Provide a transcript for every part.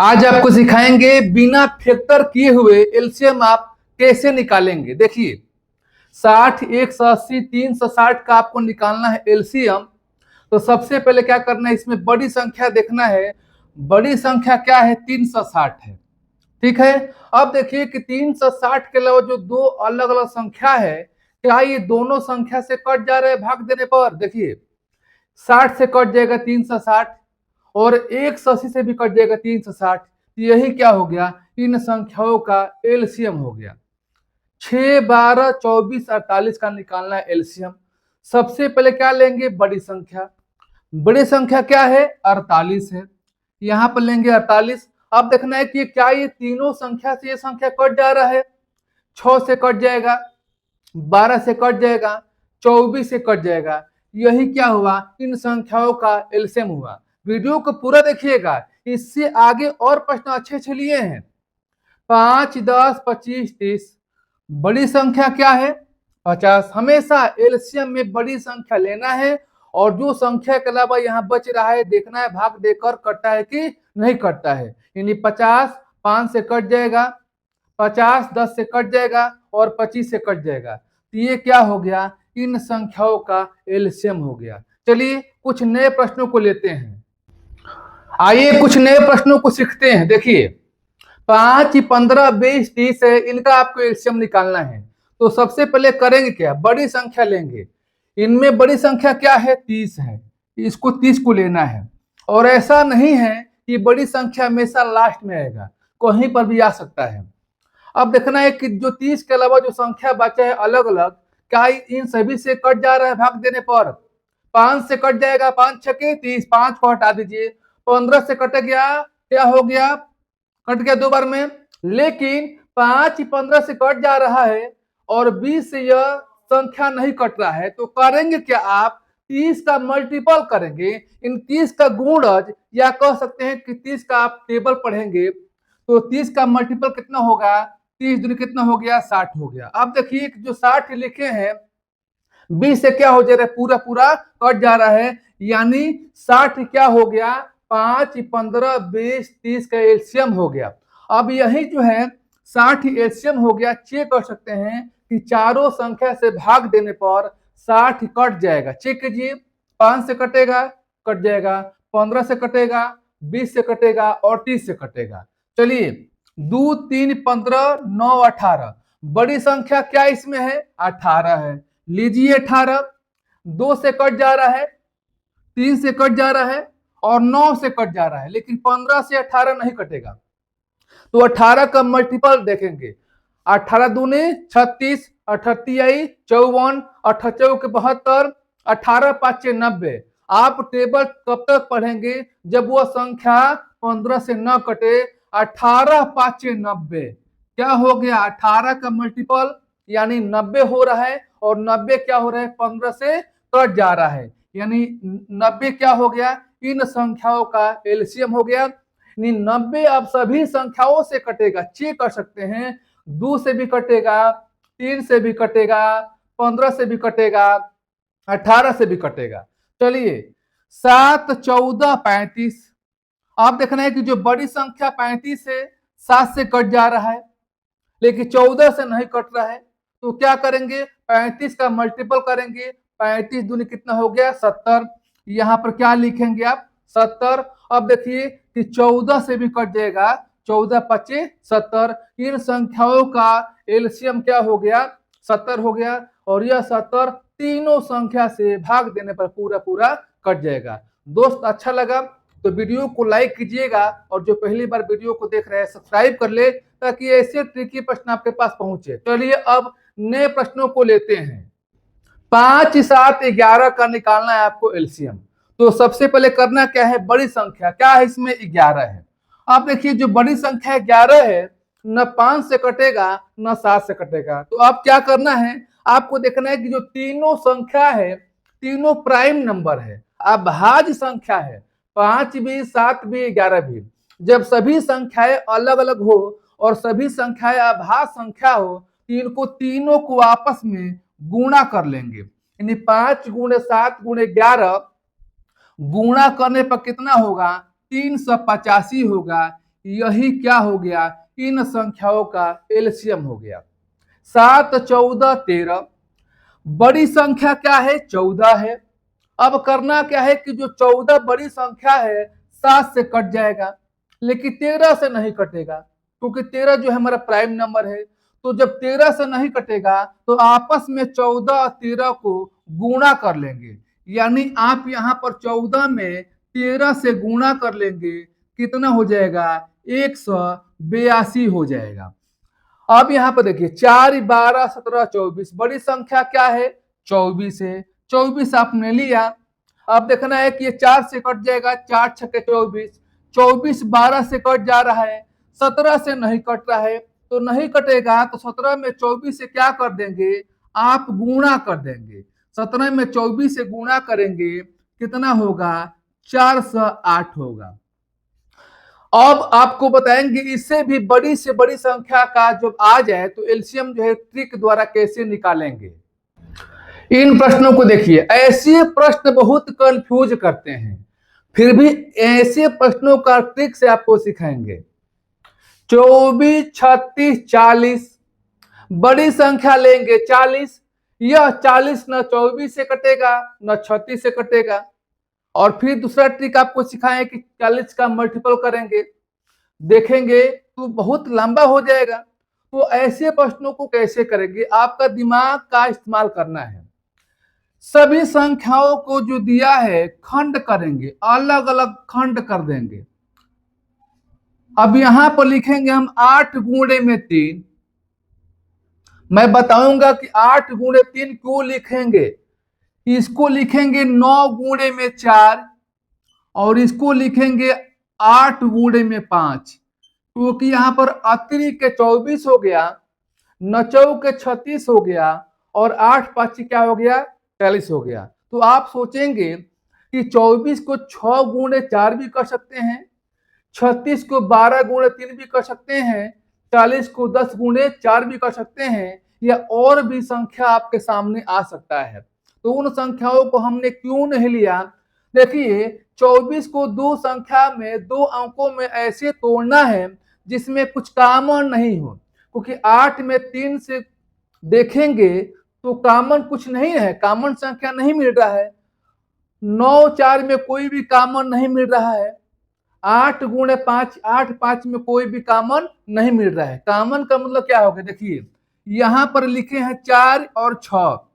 आज आपको सिखाएंगे बिना फैक्टर किए हुए एलसीएम आप कैसे निकालेंगे। देखिए 60, 180, 360 का आपको निकालना है एलसीएम। तो सबसे पहले क्या करना है, इसमें बड़ी संख्या देखना है। बड़ी संख्या क्या है, 360 है। ठीक है। अब देखिए कि 360 के अलावा जो दो अलग अलग संख्या है, क्या ये दोनों संख्या से कट जा रहे हैं भाग देने पर। देखिए 60 से कट जाएगा 360 और 180 से भी कट जाएगा 360। यही क्या हो गया, इन संख्याओं का एलसीएम हो गया। 6, 12, 24, 48 का निकालना है एलसीएम। सबसे पहले क्या लेंगे, बड़ी संख्या। बड़ी संख्या क्या है, 48 है। यहां पर लेंगे 48। अब देखना है कि क्या ये तीनों संख्या से ये संख्या कट जा रहा है। 6 से कट जाएगा, 12 से कट जाएगा, 24 से कट जाएगा। यही क्या हुआ, इन संख्याओं का एलसीएम हुआ। वीडियो को पूरा देखिएगा, इससे आगे और प्रश्न अच्छे अच्छे लिए हैं। 5, 10, 25, 30। बड़ी संख्या क्या है, 50। हमेशा एलसीएम में बड़ी संख्या लेना है और जो संख्या के अलावा यहाँ बच रहा है देखना है भाग देकर कटता है कि नहीं कटता है। यानी 50 5 से कट जाएगा, 50 10 से कट जाएगा और 25 से कट जाएगा। तो ये क्या हो गया, इन संख्याओं का एलसीएम हो गया। चलिए कुछ नए प्रश्नों को लेते हैं। आइए कुछ नए प्रश्नों को सीखते हैं। देखिए 5, 15, 20, 30 है, इनका आपको एलसीएम निकालना है। तो सबसे पहले करेंगे क्या, बड़ी संख्या लेंगे। इनमें बड़ी संख्या क्या है, 30 है। इसको 30 को लेना है। और ऐसा नहीं है कि बड़ी संख्या हमेशा लास्ट में आएगा, कहीं पर भी आ सकता है। अब देखना है कि जो 30 के अलावा जो संख्या बचा है अलग अलग, क्या इन सभी से कट जा रहा है भाग देने पर। 5 से कट जाएगा, 5 छके 30, 5 को हटा दीजिए। 15 से कट गया, क्या हो गया, कट गया 2 बार में। लेकिन 5 15 से कट जा रहा है और 20 से यह संख्या नहीं कट रहा है। तो करेंगे क्या, आप 30 का मल्टीपल करेंगे, इन 30 का गुणज, या कह सकते हैं कि 30 का आप टेबल पढ़ेंगे। तो 30 का मल्टीपल कितना होगा, 30 दूनी कितना हो गया, 60 हो गया। अब देखिए जो 60 लिखे हैं, 20 से क्या हो जा रहा है, पूरा पूरा कट जा रहा है। यानी 60 क्या हो गया, 5, 15, 20, 30 का एलसीएम हो गया। अब यही जो है 60 एलसीएम हो गया। चेक कर सकते हैं कि चारों संख्या से भाग देने पर 60 कट जाएगा। चेक कीजिए, 5 से कटेगा, कट जाएगा, 15 से कटेगा, 20 से कटेगा और 30 से कटेगा। चलिए 2, 3, 15, 9, 18। बड़ी संख्या क्या इसमें है, 18 है। लीजिए 18। 2 से कट जा रहा है, 3 से कट जा रहा है और 9 से कट जा रहा है, लेकिन 15 से 18 नहीं कटेगा। तो 18 का मल्टीपल देखेंगे। 18 दूने 36, 38 54, 88 के 72, 18 5 90। आप टेबल कब तक पढ़ेंगे, जब वह संख्या 15 से न कटे। 18 5 90 क्या हो गया, 18 का मल्टीपल यानी 90 हो रहा है। और 90 क्या हो रहा है, 15 से कट जा रहा है, यानी 90 क्या हो गया, इन संख्याओं का एलसीएम हो गया। 90 अब सभी संख्याओं से कटेगा। चेक कर सकते हैं, 2 से भी कटेगा, 3 से भी कटेगा, 15 से भी कटेगा, 18 से भी कटेगा। चलिए 7, 14, 35। आप देखना है कि जो बड़ी संख्या 35 है, 7 से कट जा रहा है, लेकिन 14 से नहीं कट रहा है। तो क्या करेंगे, 35 का मल्टीपल करेंगे। 35 दूनी कितना हो गया, 70। यहाँ पर क्या लिखेंगे आप, 70। अब देखिए कि 14 से भी कट जाएगा, 14 25 70। इन संख्याओं का एलसीएम क्या हो गया, 70 हो गया। और यह 70 तीनों संख्या से भाग देने पर पूरा पूरा कट जाएगा। दोस्त अच्छा लगा तो वीडियो को लाइक कीजिएगा, और जो पहली बार वीडियो को देख रहे हैं सब्सक्राइब कर ले, ताकि ऐसे ट्रिकी प्रश्न आपके पास पहुंचे। चलिए अब नए प्रश्नों को लेते हैं। 5, 7, 11 का निकालना है आपको एलसीएम। तो सबसे पहले करना क्या है, बड़ी संख्या क्या है, इसमें 11 है। आप देखिए जो बड़ी संख्या 11 है, न 5 से कटेगा न 7 से कटेगा। तो आप क्या करना है, आपको देखना है कि जो तीनों संख्या है, तीनों प्राइम नंबर है, अभाज्य संख्या है। 5 भी, 7 भी, 11 भी। जब सभी संख्याएं अलग अलग हो और सभी संख्याएं अभाज्य संख्या हो, तो इनको तीनों को आपस में गुणा कर लेंगे। यानी 5 गुणे 7 गुणे 11 गुणा करने पर कितना होगा, 385 होगा। यही क्या हो गया, इन संख्याओं का एलसीएम हो गया। 7, 14, 13, बड़ी संख्या क्या है, 14 है। अब करना क्या है कि जो 14 बड़ी संख्या है 7 से कट जाएगा, लेकिन 13 से नहीं कटेगा, क्योंकि 13 जो है हमारा प्राइम नंबर है। तो जब 13 से नहीं कटेगा तो आपस में 14 और 13 को गुणा कर लेंगे, यानी आप यहाँ पर 14 में 13 से गुणा कर लेंगे, कितना हो जाएगा, 182 हो जाएगा। अब यहाँ पर देखिए 4, 12, 17, 24, बड़ी संख्या क्या है, 24 है। 24 आपने लिया, अब देखना है कि ये 4 से कट जाएगा, 4 छक्के 24, 24 12 से कट जा रहा है, 17 से नहीं कट रहा है, तो नहीं कटेगा तो 17 में 24 से क्या कर देंगे, आप गुणा कर देंगे। 17 में 24 से गुणा करेंगे, कितना होगा, 408 होगा। अब आपको बताएंगे इससे भी बड़ी से बड़ी संख्या का जब आ जाए तो एलसीएम जो है ट्रिक द्वारा कैसे निकालेंगे। इन प्रश्नों को देखिए, ऐसे प्रश्न बहुत कंफ्यूज करते हैं, फिर भी ऐसे प्रश्नों का ट्रिक से आपको सिखाएंगे। 24, 36, 40, बड़ी संख्या लेंगे 40, यह 40 न 24 से कटेगा न 36 से कटेगा। और फिर दूसरा ट्रिक आपको सिखाएं कि 40 का मल्टीपल करेंगे, देखेंगे तो बहुत लंबा हो जाएगा। तो ऐसे प्रश्नों को कैसे करेंगे, आपका दिमाग का इस्तेमाल करना है। सभी संख्याओं को जो दिया है खंड करेंगे, अलग अलग खंड कर देंगे। अब यहां पर लिखेंगे हम 8 गुणे में 3। मैं बताऊंगा कि 8 गुणे 3 क्यों लिखेंगे। इसको लिखेंगे 9 गुणे में 4 और इसको लिखेंगे 8 गुणे में 5, क्योंकि यहां पर अतिरिक्त के 24 हो गया, नचौ के 36 हो गया और 8 5 क्या हो गया, 40 हो गया। तो आप सोचेंगे कि 24 को 6 गुणे 4 भी कर सकते हैं, 36 को 12 गुणे 3 भी कर सकते हैं, 40 को 10 गुणे 4 भी कर सकते हैं, या और भी संख्या आपके सामने आ सकता है। तो उन संख्याओं को हमने क्यों नहीं लिया। देखिए 24 को दो संख्या में, दो अंकों में ऐसे तोड़ना है जिसमें कुछ कॉमन नहीं हो, क्योंकि 8 में 3 से देखेंगे तो कॉमन कुछ नहीं है, कॉमन संख्या नहीं मिल रहा है। 9 4 में कोई भी कॉमन नहीं मिल रहा है। 8 गुणे 5, 8 5 में कोई भी कॉमन नहीं मिल रहा है। कॉमन का मतलब क्या होगा, देखिए यहां पर लिखे हैं 4 और 6,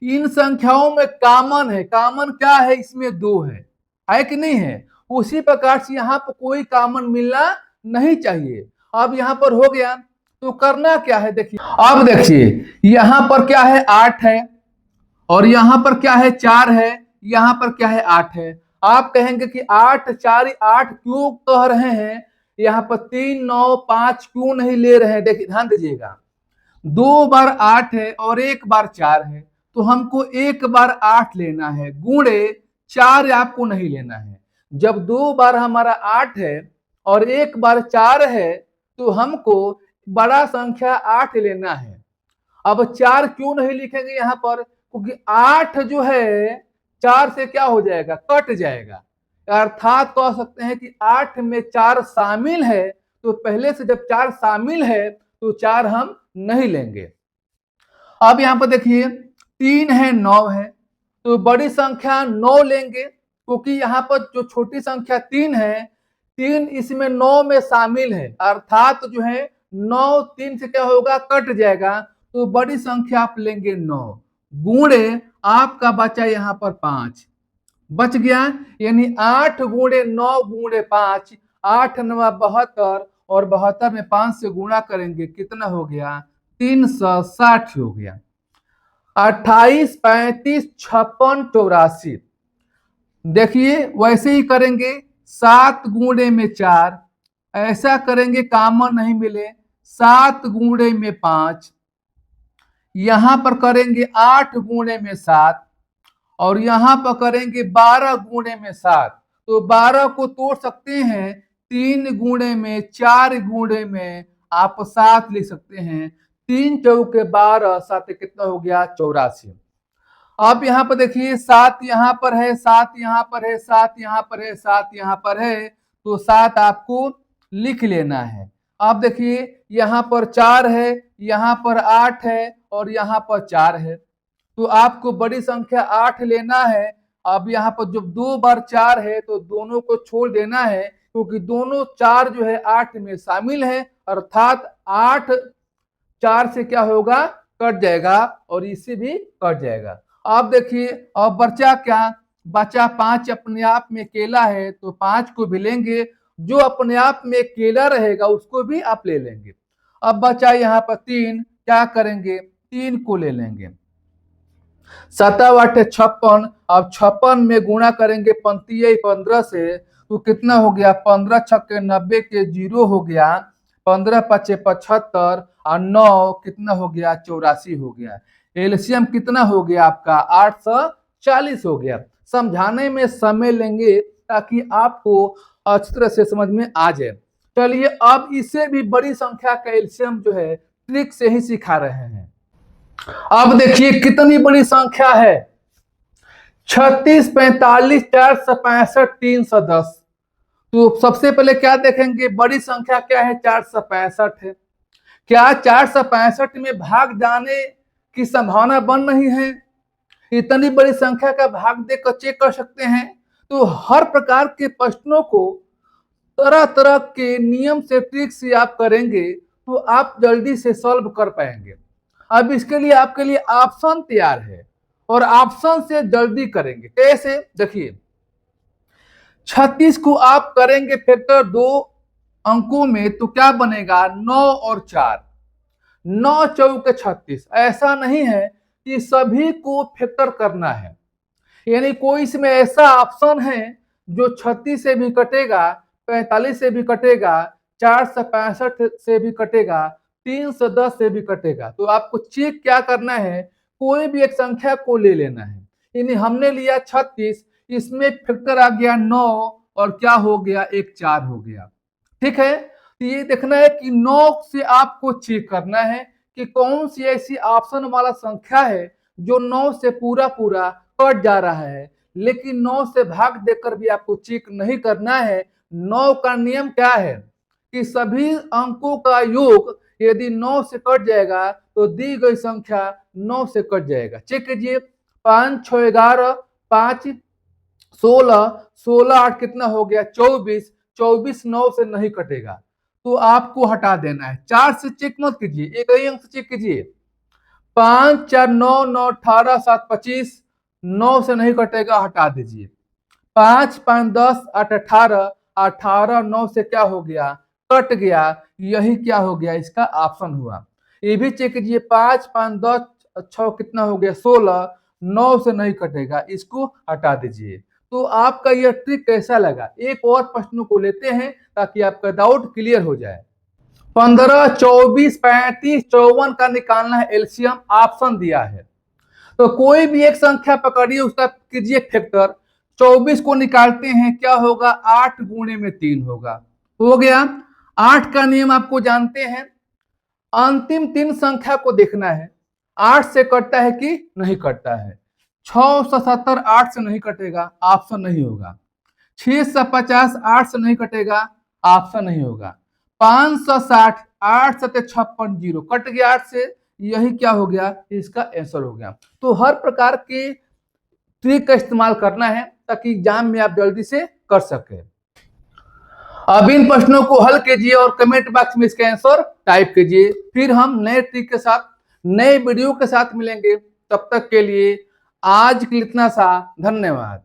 इन संख्याओं में कॉमन है। कॉमन क्या है, इसमें 2 है कि नहीं है। उसी प्रकार से यहाँ पर कोई कॉमन मिलना नहीं चाहिए। अब यहाँ पर हो गया, तो करना क्या है, देखिए अब देखिए यहाँ पर क्या है, 8 है और यहाँ पर क्या है, 4 है, यहाँ पर क्या है, 8 है। आप कहेंगे कि 8 4 8 क्यों कह रहे हैं, यहाँ पर 3 9 5 क्यों नहीं ले रहे हैं। देखिए ध्यान दीजिएगा, 2 बार 8 है और 1 बार 4 है, तो हमको 1 बार 8 लेना है, गुणे 4 आपको नहीं लेना है। जब 2 बार हमारा 8 है और 1 बार 4 है तो हमको बड़ा संख्या 8 लेना है। अब 4 क्यों नहीं लिखेंगे यहाँ पर, क्योंकि 8 जो है 4 से क्या हो जाएगा, कट जाएगा। अर्थात कह सकते हैं कि 8 में 4 शामिल है, तो पहले से जब 4 शामिल है तो 4 हम नहीं लेंगे। अब यहाँ पर देखिए 3 है 9 है, तो बड़ी संख्या 9 लेंगे, क्योंकि यहाँ पर जो छोटी संख्या 3 है, 3 इसमें 9 में शामिल है, अर्थात जो है 9 3 से क्या होगा, कट जाएगा। तो बड़ी संख्या आप लेंगे 9, गुणे आपका बचा यहाँ पर 5 बच गया, यानी 8 गुणे 9 गुणे 5, 8 9 72 और 72 में 5 से गुणा करेंगे, कितना हो गया, 360 हो गया। 28 35 56 84, देखिए वैसे ही करेंगे, 7 गुणे में 4, ऐसा करेंगे कॉमन नहीं मिले, 7 गुणे में 5, यहां पर करेंगे 8 गुणे में 7 और यहां पर करेंगे 12 गुणे में 7। तो 12 को तोड़ सकते हैं, 3 गुणे में 4 गुणे में आप 7 लिख सकते हैं। 3 चौके 12, 7 कितना हो गया, 84। अब यहाँ पर देखिए 7 यहाँ पर है, 7 यहाँ पर है, 7 यहाँ पर है, 7 यहाँ पर है, तो 7 आपको लिख लेना है। आप देखिए यहाँ पर 4 है, यहाँ पर 8 है और यहाँ पर 4 है, तो आपको बड़ी संख्या 8 लेना है। अब यहाँ पर जब 2 बार 4 है तो दोनों को छोड़ देना है, क्योंकि दोनों 4 जो है 8 में शामिल है, अर्थात 8 4 से क्या होगा, कट जाएगा और इससे भी कट जाएगा। अब देखिए अब बचा क्या, बचा 5 अपने आप में अकेला है, तो 5 को भी लेंगे, जो अपने आप में अकेला रहेगा उसको भी आप ले लेंगे। अब बचा यहाँ पर 3, क्या करेंगे, 3 को ले लेंगे। 7 8 56, अब 56 में गुणा करेंगे पंक्तिय 15 से, तो कितना हो गया, 15 छक्के 90 के 0 हो गया, 15 पचे 75 और 9 कितना हो गया, 84 हो गया। एलसीएम कितना हो गया आपका, 840 हो गया। समझाने में समय लेंगे ताकि आपको अच्छी तरह से समझ में आ जाए। चलिए अब इससे भी बड़ी संख्या का एलसीएम जो है ट्रिक से ही सिखा रहे हैं। अब देखिए कितनी बड़ी संख्या है, 36 45 465 310। तो सबसे पहले क्या देखेंगे, बड़ी संख्या क्या है, 465 है। क्या 465 में भाग जाने की संभावना बन रही है? इतनी बड़ी संख्या का भाग देकर चेक कर सकते हैं। तो हर प्रकार के प्रश्नों को तरह तरह के नियम से ट्रिक से आप करेंगे तो आप जल्दी से सॉल्व कर पाएंगे। अब इसके लिए आपके लिए ऑप्शन तैयार है और ऑप्शन से जल्दी करेंगे। कैसे, देखिए 36 को आप करेंगे फैक्टर 2 अंकों में, तो क्या बनेगा, 9 और 4, 9 चौके 36। ऐसा नहीं है कि सभी को फैक्टर करना है, यानी कोई इसमें ऐसा ऑप्शन है जो 36 से भी कटेगा, 45 से भी कटेगा, 465 से भी कटेगा, 310 से भी कटेगा। तो आपको चेक क्या करना है, कोई भी एक संख्या को ले लेना है। यानी हमने लिया 36, इसमें फैक्टर आ गया 9 और क्या हो गया, एक 4 हो गया। ठीक है, तो ये देखना है कि 9 से आपको चेक करना है कि कौन सी ऐसी ऑप्शन वाला संख्या है जो 9 से पूरा पूरा कट जा रहा है। लेकिन 9 से भाग देकर भी आपको चेक नहीं करना है। 9 का नियम क्या है कि सभी अंकों का योग यदि 9 से कट जाएगा तो दी गई संख्या 9 से कट जाएगा। चेक कीजिए, 5 6 11 5 16 16 8 कितना हो गया, 24, 24 9 से नहीं कटेगा तो आपको हटा देना है। 4 से चेक मत कीजिए, एक ही अंक से चेक कीजिए। 5 4 9 9 18 7 25, 9 से नहीं कटेगा, हटा दीजिए। 5 5 10 8 18, 18 9 से क्या हो गया, कट गया। यही क्या हो गया, इसका ऑप्शन हुआ। ये भी चेक कीजिए, 5 5 10 6 कितना हो गया, 16, 9 से नहीं कटेगा, इसको हटा दीजिए। तो आपका यह ट्रिक कैसा लगा, एक और प्रश्न को लेते हैं ताकि आपका डाउट क्लियर हो जाए। 15 24 35 54 का निकालना है एलसीएम, ऑप्शन दिया है। तो कोई भी एक संख्या पकड़िए, उसका कीजिए फैक्टर। 24 को निकालते हैं, क्या होगा, 8 गुणे में 3 होगा, हो गया। 8 का नियम आपको जानते हैं, अंतिम 3 संख्या को देखना है, 8 से कटता है कि नहीं कटता है। 670 8 से नहीं कटेगा, ऑप्शन नहीं होगा। 650 8 से नहीं कटेगा, ऑप्शन नहीं होगा। 560 8 7 56 0 कट गया 8 से, यही क्या हो गया, इसका आंसर हो गया। तो हर प्रकार के ट्रिक का इस्तेमाल करना है ताकि एग्जाम में आप जल्दी से कर सके। अब इन प्रश्नों को हल कीजिए और कमेंट बॉक्स में इसका आंसर टाइप कीजिए। फिर हम नए ट्रिक के साथ, नए वीडियो के साथ मिलेंगे। तब तक के लिए आज के लिए इतना सा, धन्यवाद।